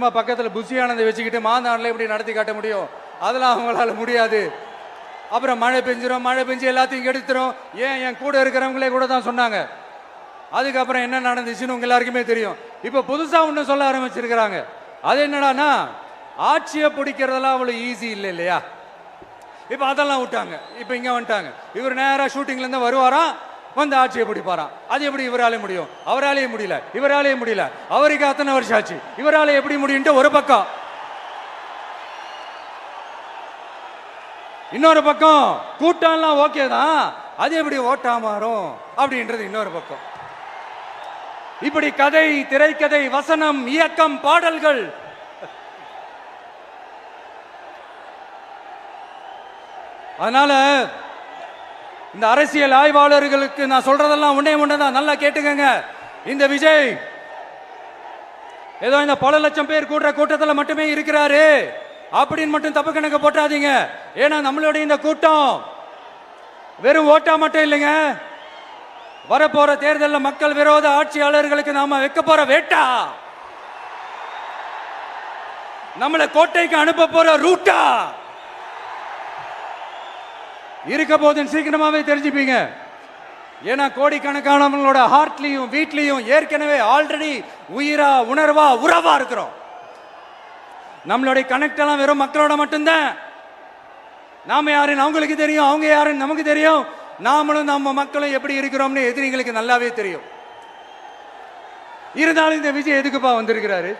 பக்கத்தில் புஷியானதை வச்சுக்கிட்டு மாநாட்டில் எப்படி நடத்தி காட்ட முடியும்? அதெல்லாம் அவங்களால முடியாது. அப்புறம் மழை பெஞ்சு எல்லாத்தையும் கெடுத்துரும். ஏன் என் கூட இருக்கிறவங்களே கூட தான் சொன்னாங்க. அதுக்கப்புறம் என்ன நடந்துச்சுன்னு உங்க எல்லாருக்குமே தெரியும். இப்ப புதுசா ஒண்ணு சொல்ல ஆரம்பிச்சிருக்கிறாங்க. அது என்னடானா, ஆட்சியை பிடிக்கிறதெல்லாம் அவ்வளவு ஈஸி இல்லை இல்லையா? இப்ப அதெல்லாம் விட்டாங்க. இப்ப இங்க வந்துட்டாங்க. இவர் நேரா ஷூட்டிங்ல இருந்து வருவாராம், வந்து ஆட்சியை பிடிப்பாராம். அது எப்படி இவராலே முடியும்? அவராலேயே முடியல, இவராலேயே முடியல. அவருக்கு அத்தனை வருஷம் ஆச்சு, இவராலே எப்படி முடியும்? ஒரு பக்கம். இன்னொரு பக்கம் கூட்டம்லாம் ஓகே தான், அது எப்படி ஓட்டா மாறும் அப்படின்றது இன்னொரு பக்கம். இப்படி கதை, திரைக்கதை, வசனம், இயக்கம், பாடல்கள், அதனால இந்த அரசியல் ஆய்வாளர்களுக்கு நான் சொல்றதெல்லாம் ஒன்னேதான், நல்லா கேட்டுக்கங்க. இந்த விஜய் ஏதோ இந்த பல லட்சம் பேர் கூடுற கூட்டத்தில் மட்டுமே இருக்கிறாரு அப்படின்னு மட்டும் தப்பு கணக்கு போட்டாதீங்க. ஏன்னா நம்மளுடைய இந்த கூட்டம் வெறும் ஓட்டா மட்டும் இல்லைங்க, வரப்போற தேர்தலில் மக்கள் விரோத ஆட்சியாளர்களுக்கு நாம வைக்க போற வேட்டா, நம்மளை கோட்டைக்கு அனுப்ப போற ரூட்டா இருக்க போதுன்னு சீக்கிரமாவே தெரிஞ்சுப்பீங்க. ஏன்னா கோடிக்கணக்கானவங்களோட ஹார்ட்லயும் வீட்லயும் ஏற்கனவே ஆல்ரெடி உயிரா, உணர்வா, உறவா இருக்கிறோம். நம்மளுடைய கனெக்ட் எல்லாம் வெறும் மக்களோட மட்டும்தான். நாம யாருன்னு அவங்களுக்கு தெரியும், அவங்க யாருன்னு நமக்கு தெரியும். நாமளும் நம்ம மக்களும் எப்படி இருக்கிறோம்னு எதிரிகளுக்கு நல்லாவே தெரியும். இருந்தாலும் இந்த விஜய் எதுக்குப்பா வந்திருக்கிறாரு?